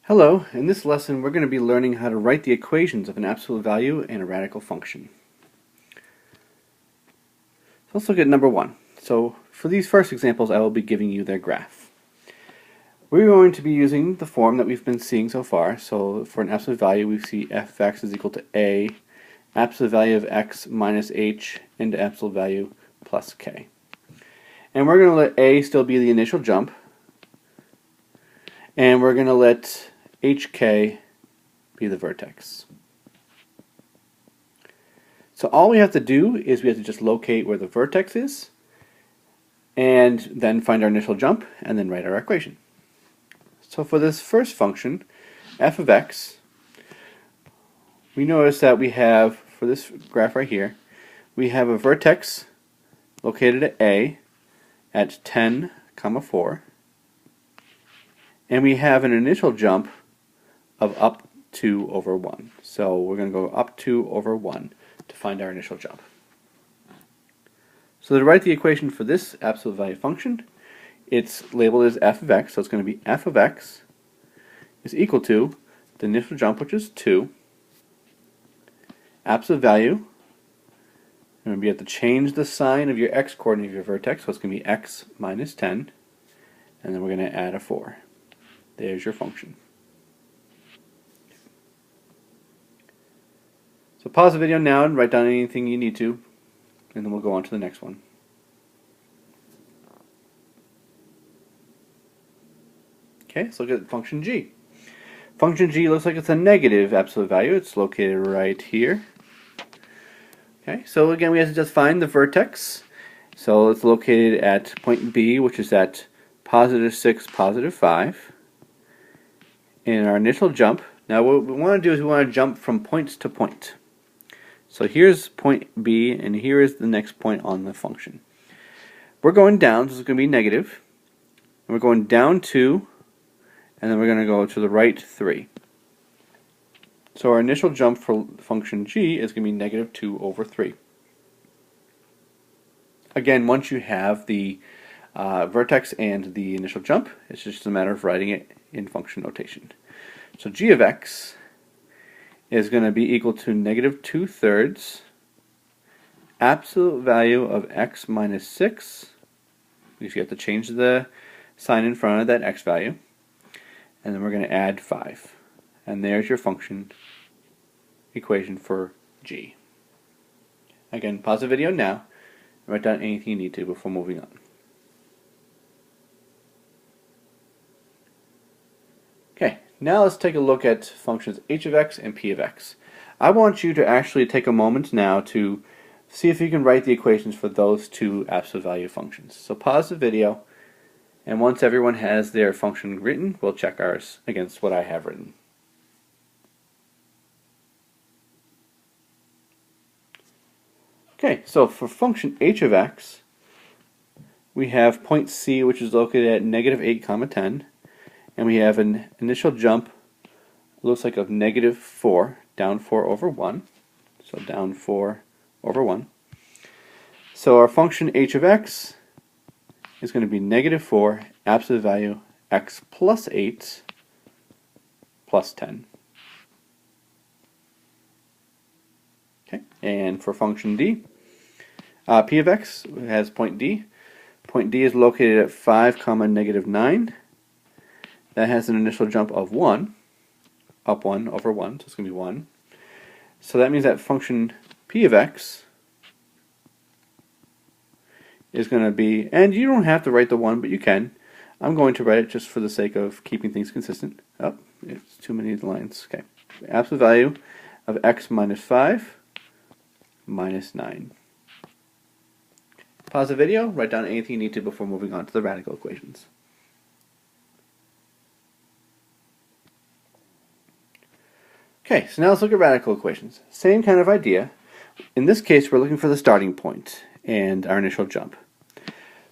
Hello, in this lesson we're going to be learning how to write the equations of an absolute value and a radical function. So let's look at number one. So for these first examples I will be giving you their graph. We're going to be using the form that we've been seeing so far. So for an absolute value we see f of x is equal to a, absolute value of x minus h into absolute value plus k. And we're going to let a still be the initial jump, and we're going to let hk be the vertex. So all we have to do is we have to just locate where the vertex is and then find our initial jump and then write our equation. So for this first function, f of x, we notice that we have, for this graph right here, we have a vertex located at a at 10, 4, and we have an initial jump of up 2 over 1. So we're going to go up 2 over 1 to find our initial jump. So to write the equation for this absolute value function, it's labeled as f of x, so it's going to be f of x is equal to the initial jump, which is 2, absolute value, remember you have to change the sign of your x coordinate of your vertex, so it's going to be x minus 10, and then we're going to add a 4. There's your function. So pause the video now and write down anything you need to, and then we'll go on to the next one. Okay, let's look at function g. Function g looks like it's a negative absolute value. It's located right here. Okay, so again we have to just find the vertex. So it's located at point B, which is at positive 6, positive 5. And our initial jump, now what we want to do is we want to jump from point to point. So here's point B, and here is the next point on the function. We're going down, so it's going to be negative. And we're going down 2, and then we're going to go to the right 3. So our initial jump for function g is going to be negative 2 over 3. Again, once you have the vertex and the initial jump, it's just a matter of writing it in function notation. So g of x is going to be equal to negative 2/3 absolute value of x minus 6, because you have to change the sign in front of that x value, and then we're going to add 5. And there's your function equation for g. Again, pause the video now and write down anything you need to before moving on. Okay, now let's take a look at functions h of x and p of x. I want you to actually take a moment now to see if you can write the equations for those two absolute value functions. So pause the video, and once everyone has their function written, we'll check ours against what I have written. Okay, so for function h of x, we have point C, which is located at negative 8, 10, and we have an initial jump, looks like of negative 4, down 4 over 1, so down 4 over 1. So our function h of x is going to be negative 4, absolute value x plus 8 plus 10. Okay, and for function d, p of x has point D. Point D is located at 5, negative 9. That has an initial jump of 1, up 1 over 1, so it's going to be 1. So that means that function p of x is going to be, and you don't have to write the 1, but you can. I'm going to write it just for the sake of keeping things consistent. Oh, it's too many lines. Okay. Absolute value of x minus 5 minus 9. Pause the video, write down anything you need to before moving on to the radical equations. Okay, so now let's look at radical equations. Same kind of idea. In this case, we're looking for the starting point and our initial jump.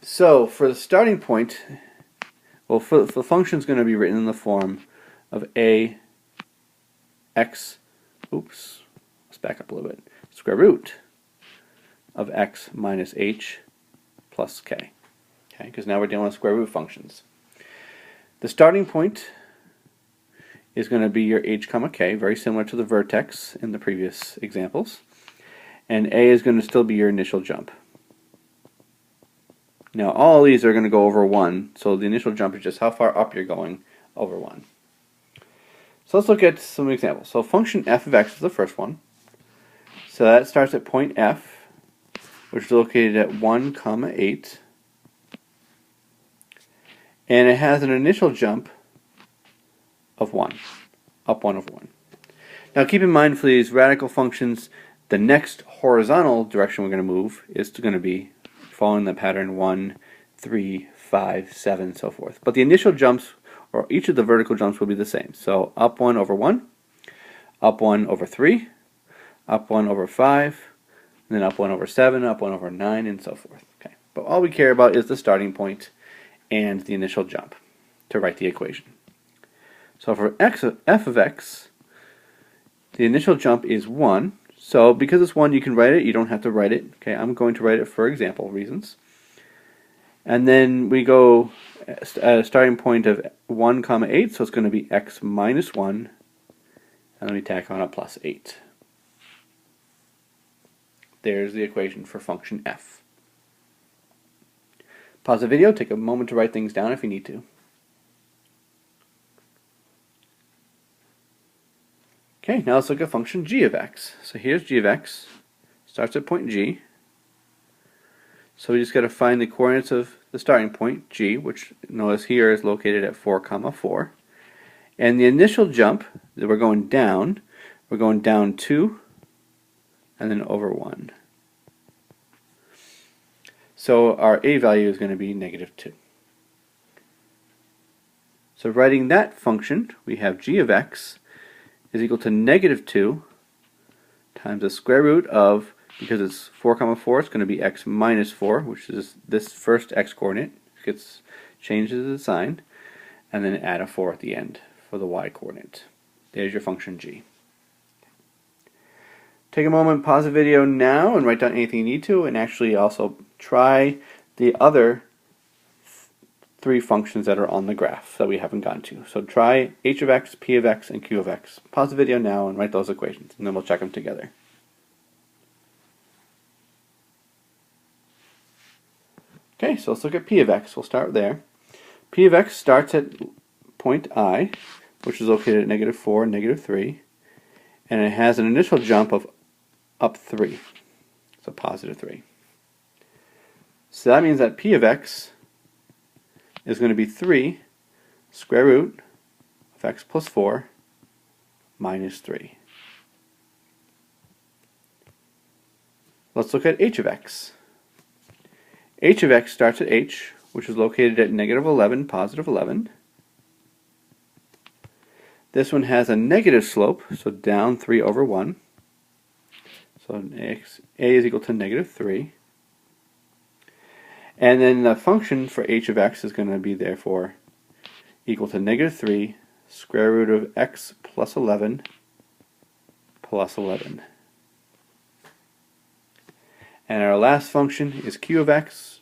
So for the starting point, well, the function is going to be written in the form of a x, oops, let's back up a little bit, square root of x minus h plus k. Okay, because now we're dealing with square root functions. The starting point is going to be your h comma k, very similar to the vertex in the previous examples. And a is going to still be your initial jump. Now all these are going to go over 1, so the initial jump is just how far up you're going over 1. So let's look at some examples. So function f of x is the first one. So that starts at point f, which is located at 1, 8. And it has an initial jump of 1, up 1 over 1. Now keep in mind for these radical functions, the next horizontal direction we're going to move is going to be following the pattern 1, 3, 5, 7, so forth. But the initial jumps, or each of the vertical jumps, will be the same. So up 1 over 1, up 1 over 3, up 1 over 5, and then up 1 over 7, up 1 over 9, and so forth. Okay. But all we care about is the starting point and the initial jump to write the equation. So for f of x, the initial jump is 1. So because it's 1, you can write it. You don't have to write it. Okay, I'm going to write it for example reasons. And then we go at a starting point of 1, 8, so it's going to be x minus 1. And then we tack on a plus 8. There's the equation for function f. Pause the video, take a moment to write things down if you need to. Okay, now let's look at function g of x. So here's g of x, starts at point g. So we just got to find the coordinates of the starting point, g, which notice here is located at 4, 4. And the initial jump, that we're going down 2, and then over 1. So our a value is going to be -2. So writing that function, we have g of x is equal to -2 times the square root of, because it's 4, 4, it's going to be x minus 4, which is this first x coordinate, gets changed to the sign, and then add a 4 at the end for the y coordinate. There's your function g. Take a moment, pause the video now, and write down anything you need to, and actually also try the other 3 functions that are on the graph that we haven't gotten to. So try h of x, p of x, and q of x. Pause the video now and write those equations, and then we'll check them together. Okay, so let's look at p of x. We'll start there. P of x starts at point I, which is located at -4 and -3, and it has an initial jump of up 3, so +3. So that means that p of x is going to be 3 square root of x plus 4 minus 3. Let's look at h of x. H of x starts at h, which is located at -11, +11. This one has a negative slope, so down 3 over 1. So a is equal to -3. And then the function for h of x is going to be therefore equal to -3 square root of x plus 11 plus 11. And our last function is q of x,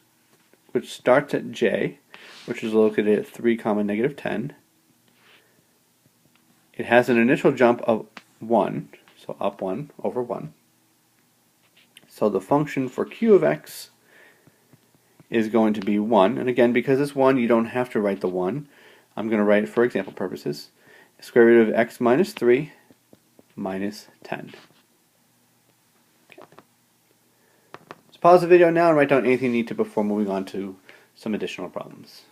which starts at j, which is located at 3, -10. It has an initial jump of 1, so up 1 over 1. So the function for q of x is going to be 1, and again, because it's 1, you don't have to write the 1. I'm going to write it for example purposes. Square root of x minus 3 minus 10. Okay. Let's pause the video now and write down anything you need to before moving on to some additional problems.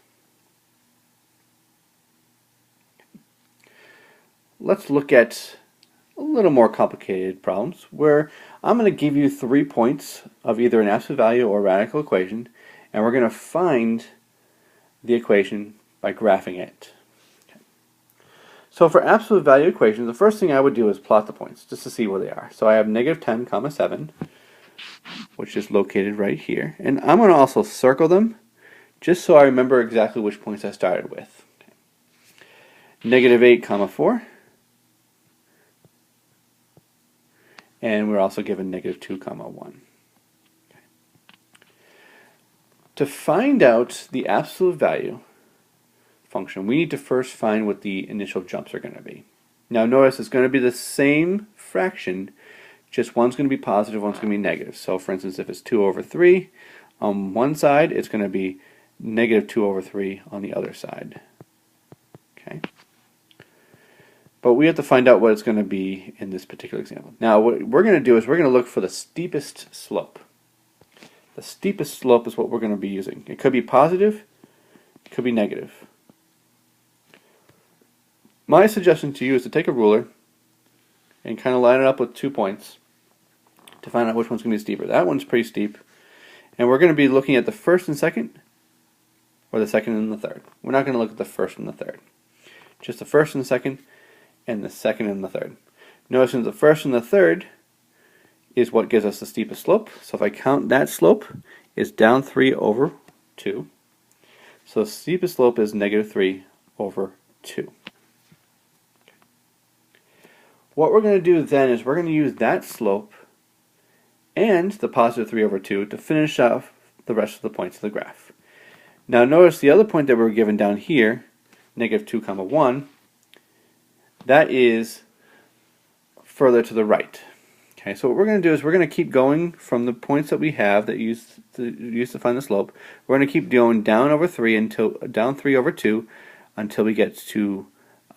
Let's look at a little more complicated problems where I'm going to give you 3 points of either an absolute value or radical equation, and we're going to find the equation by graphing it. Okay. So for absolute value equations, the first thing I would do is plot the points just to see where they are. So I have -10, 7, which is located right here. And I'm going to also circle them just so I remember exactly which points I started with. Okay. -8, 4. And we're also given -2, 1. To find out the absolute value function, we need to first find what the initial jumps are going to be. Now notice it's going to be the same fraction, just one's going to be positive, one's going to be negative. So for instance, if it's 2 over 3 on one side, it's going to be negative 2 over 3 on the other side. Okay. But we have to find out what it's going to be in this particular example. Now what we're going to do is we're going to look for the steepest slope. The steepest slope is what we're going to be using. It could be positive, it could be negative. My suggestion to you is to take a ruler and kind of line it up with 2 points to find out which one's going to be steeper. That one's pretty steep. And we're going to be looking at the first and second, or the second and the third. We're not going to look at the first and the third. Just the first and the second and the third. Notice that the first and the third is what gives us the steepest slope. So if I count that slope, it's down 3 over 2. So the steepest slope is negative 3 over 2. What we're going to do then is we're going to use that slope and the positive 3 over 2 to finish off the rest of the points of the graph. Now notice the other point that we're given down here, negative 2 comma 1, that is further to the right. Okay, so what we're going to do is we're going to keep going from the points that we have that used to find the slope. We're going to keep going down over 3 until down 3 over 2 until we get to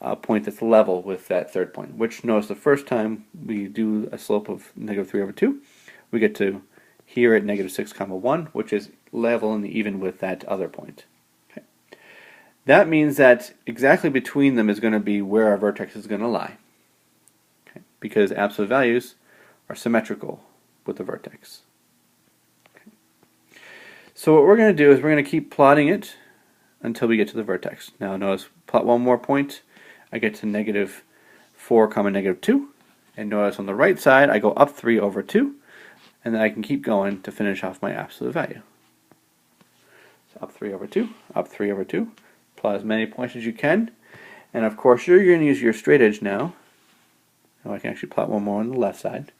a point that's level with that third point. Which notice the first time we do a slope of negative 3 over 2, we get to here at negative 6 comma 1, which is level and even with that other point. Okay. That means that exactly between them is going to be where our vertex is going to lie. Okay. Because absolute values are symmetrical with the vertex. Okay. So what we're going to do is we're going to keep plotting it until we get to the vertex. Now notice, plot one more point, I get to negative 4 comma negative 2, and notice on the right side I go up 3 over 2, and then I can keep going to finish off my absolute value. So up 3 over 2, up 3 over 2, plot as many points as you can, and of course you're going to use your straight edge now. Now I can actually plot one more on the left side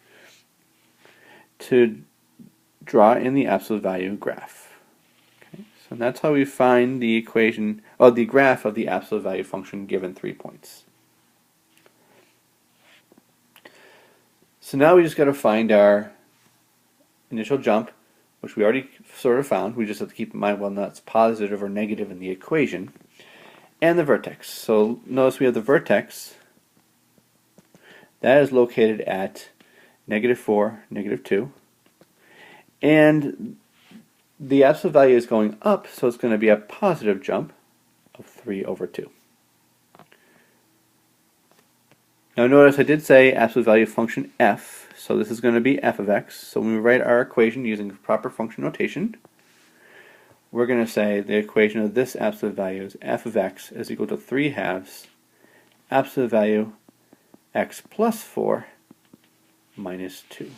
to draw in the absolute value graph. Okay, so that's how we find the equation, or the graph of the absolute value function given 3 points. So now we just got to find our initial jump, which we already sort of found. We just have to keep in mind whether that's positive or negative in the equation, and the vertex. So notice we have the vertex that is located at negative 4, negative 2, and the absolute value is going up, so it's going to be a positive jump of 3 over 2. Now notice I did say absolute value function f, so this is going to be f of x. So when we write our equation using proper function notation, we're going to say the equation of this absolute value is f of x is equal to 3 halves absolute value x plus 4 minus 2.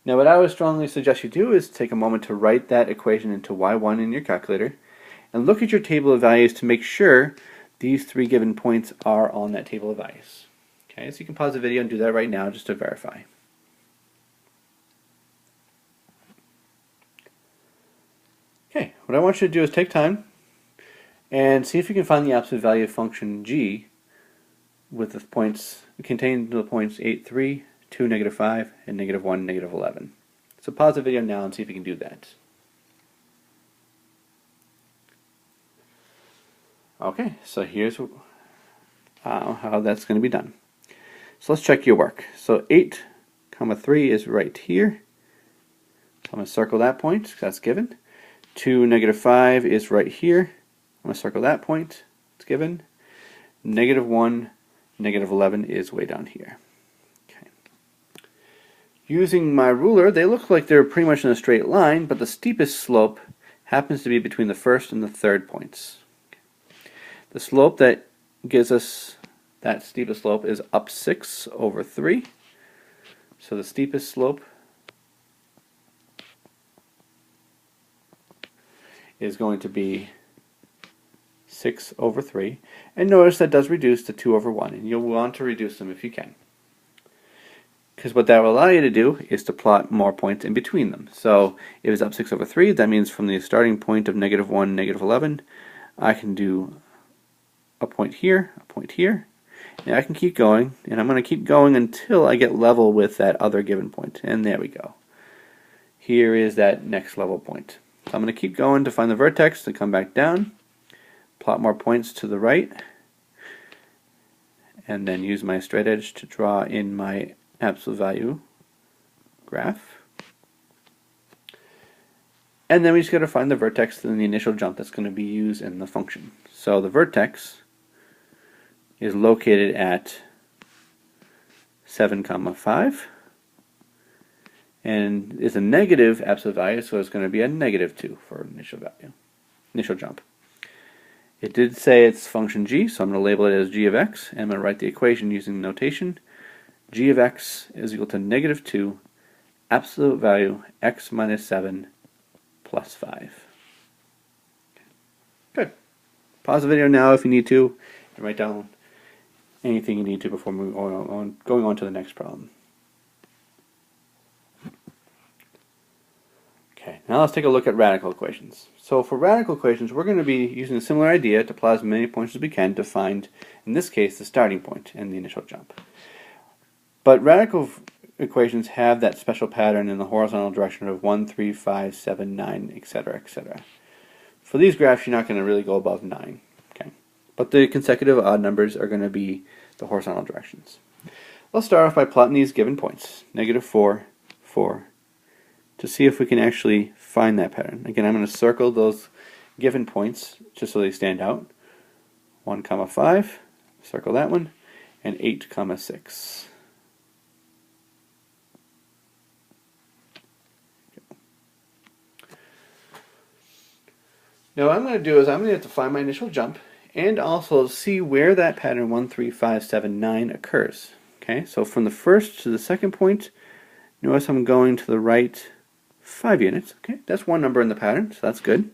Now what I would strongly suggest you do is take a moment to write that equation into y1 in your calculator and look at your table of values to make sure these 3 given points are on that table of values. Okay, so you can pause the video and do that right now just to verify. Okay, what I want you to do is take time and see if you can find the absolute value of function g with the points contained in the points 8, 3, 2, negative 5, and negative 1, negative 11. So pause the video now and see if you can do that. Okay, so here's how that's going to be done. So let's check your work. So 8, comma 3 is right here. So I'm going to circle that point, because that's given. 2, negative 5 is right here. I'm going to circle that point, it's given. Negative 1, negative 11 is way down here. Okay. Using my ruler, they look like they're pretty much in a straight line, but the steepest slope happens to be between the first and the third points. The slope that gives us that steepest slope is up 6 over 3. So the steepest slope is going to be 6 over 3. And notice that does reduce to 2 over 1. And you'll want to reduce them if you can. Because what that will allow you to do is to plot more points in between them. So if it's up 6 over 3, that means from the starting point of negative 1, negative 11, I can do a point here, a point here, and I can keep going, and I'm going to keep going until I get level with that other given point, and there we go. Here is that next level point. So I'm going to keep going to find the vertex, to come back down, plot more points to the right, and then use my straight edge to draw in my absolute value graph. And then we just got to find the vertex in the initial jump that's going to be used in the function. So the vertex is located at 7, 5, and is a negative absolute value, so it's going to be a -2 for initial jump. It did say it's function g, so I'm going to label it as g of x, and I'm going to write the equation using notation. G of x is equal to -2 absolute value x minus 7 plus 5. Good. Pause the video now if you need to, and write down anything you need to before going on to the next problem. Okay, now let's take a look at radical equations. So for radical equations, we're going to be using a similar idea to plot as many points as we can to find, in this case, the starting point and the initial jump. But radical equations have that special pattern in the horizontal direction of 1, 3, 5, 7, 9, etc., etc. For these graphs, you're not going to really go above 9. Okay, but the consecutive odd numbers are going to be the horizontal directions. Let's start off by plotting these given points, -4, 4, to see if we can actually find that pattern. Again, I'm going to circle those given points just so they stand out. 1, 5, circle that one, and 8, 6. Now what I'm going to do is I'm going to have to find my initial jump and also see where that pattern 1, 3, 5, 7, 9 occurs. Okay, so from the first to the second point, notice I'm going to the right 5 units. Okay, that's one number in the pattern, so that's good.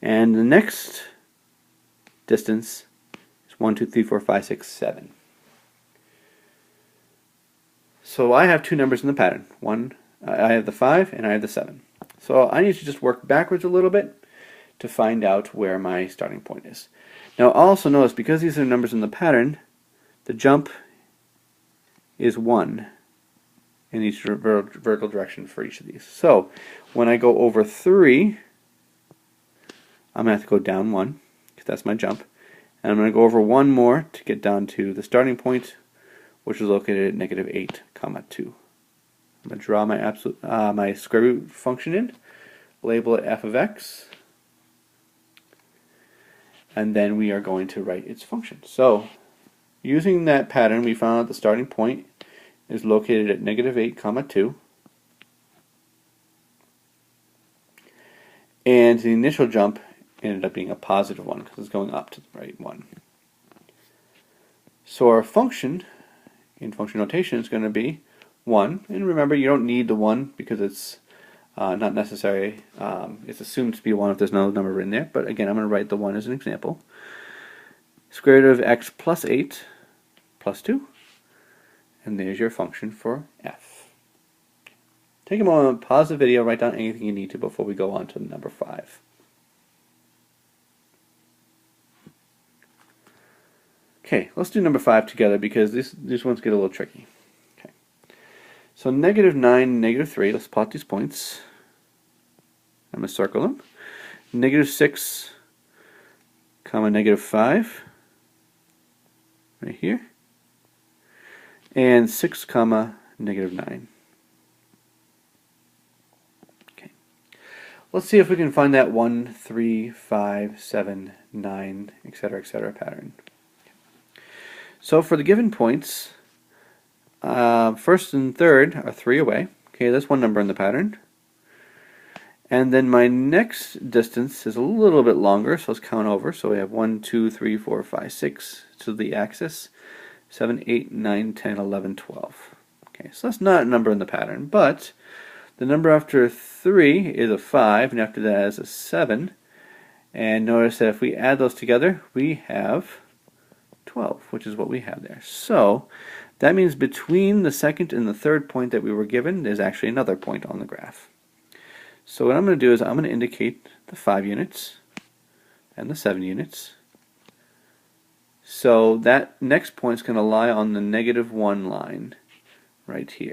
And the next distance is 1, 2, 3, 4, 5, 6, 7. So I have two numbers in the pattern. I have the 5 and I have the 7. So I need to just work backwards a little bit to find out where my starting point is. Now also notice, because these are numbers in the pattern, the jump is 1 in each vertical direction for each of these. So when I go over 3, I'm going to have to go down 1, because that's my jump. And I'm going to go over 1 more to get down to the starting point, which is located at -8, 2. I'm going to draw my my square root function in, label it f of x, and then we are going to write its function. So using that pattern, we found out the starting point is located at -8, 2, and the initial jump ended up being a positive 1 because it's going up to the right 1. So our function in function notation is going to be 1, and remember, you don't need the 1 because it's not necessary. It's assumed to be 1 if there's no number written there, but again, I'm going to write the 1 as an example. Square root of x plus 8 plus 2, and there's your function for f. Take a moment, pause the video, write down anything you need to before we go on to number 5. Okay, let's do number 5 together because these ones get a little tricky. Okay, so -9, -3, let's plot these points. I'm going to circle them. -6, -5, right here, and 6, -9. Okay, let's see if we can find that 1, 3, 5, 7, 9, etc., etc. pattern. So for the given points, first and third are 3 away. Okay, that's one number in the pattern. And then my next distance is a little bit longer, so let's count over. So we have 1, 2, 3, 4, 5, 6 to the axis, 7, 8, 9, 10, 11, 12. Okay, so that's not a number in the pattern, but the number after 3 is a 5, and after that is a 7. And notice that if we add those together, we have 12, which is what we have there. So that means between the second and the third point that we were given, there's actually another point on the graph. So what I'm going to do is I'm going to indicate the 5 units and the 7 units So that next point is going to lie on the -1 line right here.